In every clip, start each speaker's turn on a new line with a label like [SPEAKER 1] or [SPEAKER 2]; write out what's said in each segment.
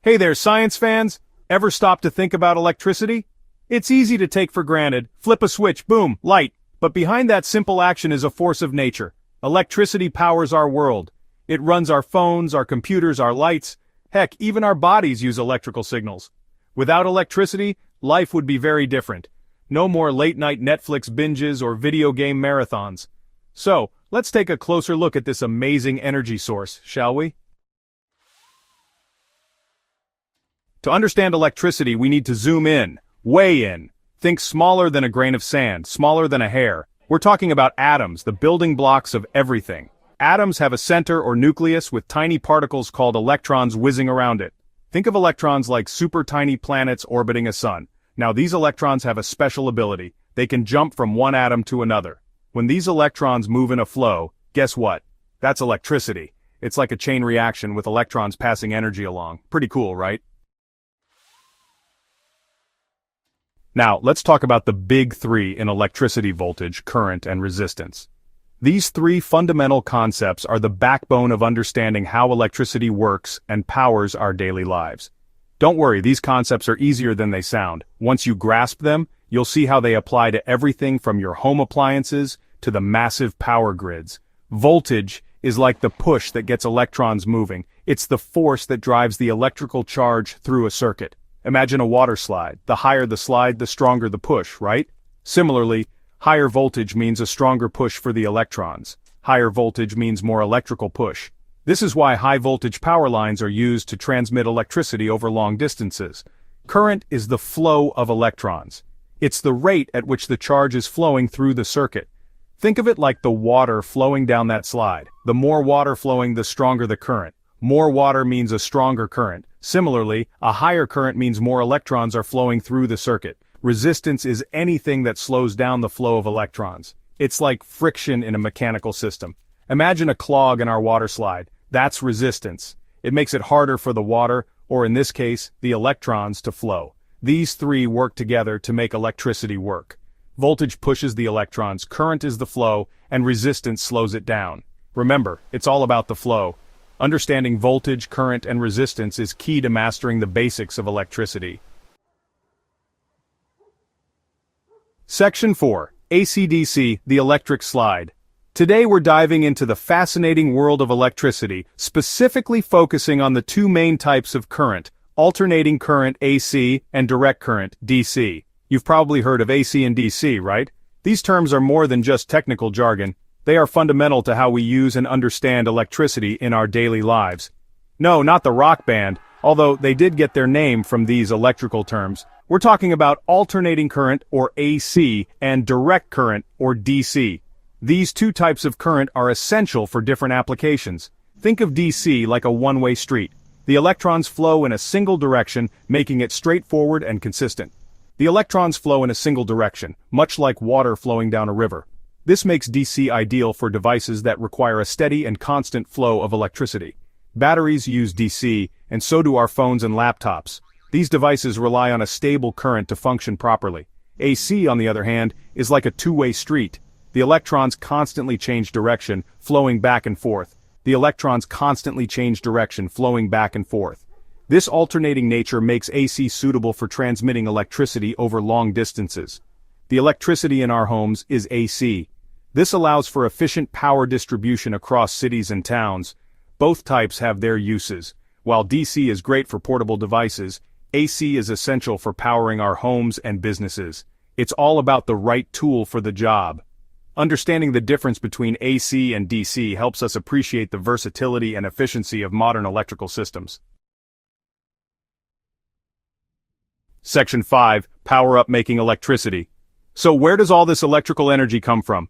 [SPEAKER 1] Hey there, science fans! Ever stop to think about electricity? It's easy to take for granted, flip a switch, boom, light. But behind that simple action is a force of nature. Electricity powers our world. It runs our phones, our computers, our lights. Heck, even our bodies use electrical signals. Without electricity, life would be very different. No more late-night Netflix binges or video game marathons. So, let's take a closer look at this amazing energy source, shall we? To understand electricity, we need to zoom in, way in. Think smaller than a grain of sand, smaller than a hair. We're talking about atoms, the building blocks of everything. Atoms have a center or nucleus with tiny particles called electrons whizzing around it. Think of electrons like super tiny planets orbiting a sun. Now these electrons have a special ability. They can jump from one atom to another. When these electrons move in a flow, guess what? That's electricity. It's like a chain reaction with electrons passing energy along. Pretty cool, right? Now, let's talk about the big three in electricity: voltage, current, and resistance. These three fundamental concepts are the backbone of understanding how electricity works and powers our daily lives. Don't worry, these concepts are easier than they sound. Once you grasp them, you'll see how they apply to everything from your home appliances to the massive power grids. Voltage is like the push that gets electrons moving. It's the force that drives the electrical charge through a circuit. Imagine a water slide. The higher the slide, the stronger the push, right? Similarly, higher voltage means a stronger push for the electrons. Higher voltage means more electrical push. This is why high-voltage power lines are used to transmit electricity over long distances. Current is the flow of electrons. It's the rate at which the charge is flowing through the circuit. Think of it like the water flowing down that slide. The more water flowing, the stronger the current. More water means a stronger current. Similarly, a higher current means more electrons are flowing through the circuit. Resistance is anything that slows down the flow of electrons. It's like friction in a mechanical system. Imagine a clog in our water slide. That's resistance. It makes it harder for the water, or in this case, the electrons, to flow. These three work together to make electricity work. Voltage pushes the electrons, current is the flow, and resistance slows it down. Remember, it's all about the flow. Understanding voltage, current, and resistance is key to mastering the basics of electricity. Section 4. AC/DC, the electric slide. Today we're diving into the fascinating world of electricity, specifically focusing on the two main types of current: alternating current AC and direct current DC. You've probably heard of AC and DC, right? These terms are more than just technical jargon. They are fundamental to how we use and understand electricity in our daily lives. No, not the rock band, although they did get their name from these electrical terms. We're talking about alternating current, or AC, and direct current, or DC. These two types of current are essential for different applications. Think of DC like a one-way street. The electrons flow in a single direction, making it straightforward and consistent. The electrons flow in a single direction, much like water flowing down a river. This makes DC ideal for devices that require a steady and constant flow of electricity. Batteries use DC, and so do our phones and laptops. These devices rely on a stable current to function properly. AC, on the other hand, is like a two-way street. The electrons constantly change direction, flowing back and forth. The electrons constantly change direction, flowing back and forth. This alternating nature makes AC suitable for transmitting electricity over long distances. The electricity in our homes is AC. This allows for efficient power distribution across cities and towns. Both types have their uses. While DC is great for portable devices, AC is essential for powering our homes and businesses. It's all about the right tool for the job. Understanding the difference between AC and DC helps us appreciate the versatility and efficiency of modern electrical systems. Section 5. Power up making electricity. So where does all this electrical energy come from?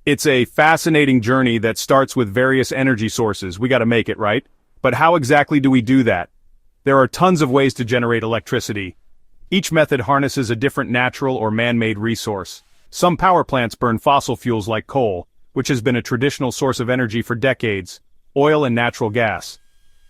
[SPEAKER 1] It's a fascinating journey that starts with various energy sources. We gotta make it, right? But how exactly do we do that? There are tons of ways to generate electricity. Each method harnesses a different natural or man-made resource. Some power plants burn fossil fuels like coal, which has been a traditional source of energy for decades, oil and natural gas.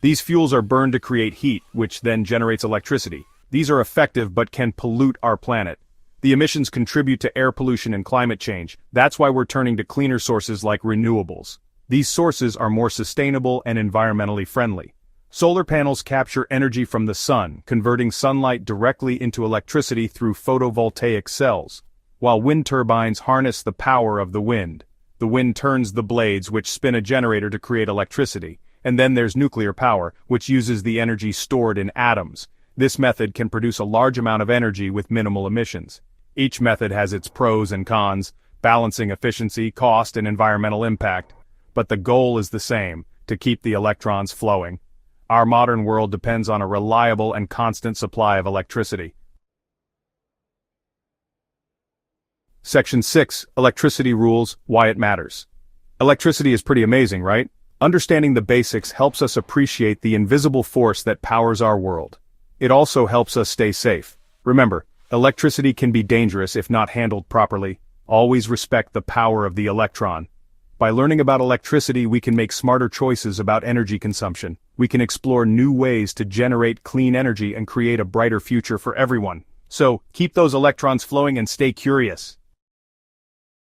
[SPEAKER 1] These fuels are burned to create heat, which then generates electricity. These are effective but can pollute our planet. The emissions contribute to air pollution and climate change. That's why we're turning to cleaner sources like renewables. These sources are more sustainable and environmentally friendly. Solar panels capture energy from the sun, converting sunlight directly into electricity through photovoltaic cells, while wind turbines harness the power of the wind. The wind turns the blades which spin a generator to create electricity, and then there's nuclear power, which uses the energy stored in atoms. This method can produce a large amount of energy with minimal emissions. Each method has its pros and cons, balancing efficiency, cost, and environmental impact. But the goal is the same, to keep the electrons flowing. Our modern world depends on a reliable and constant supply of electricity. Section 6. Electricity Rules, Why It Matters. Electricity is pretty amazing, right? Understanding the basics helps us appreciate the invisible force that powers our world. It also helps us stay safe. Remember, electricity can be dangerous if not handled properly. Always respect the power of the electron. By learning about electricity, we can make smarter choices about energy consumption. We can explore new ways to generate clean energy and create a brighter future for everyone. So, keep those electrons flowing and stay curious.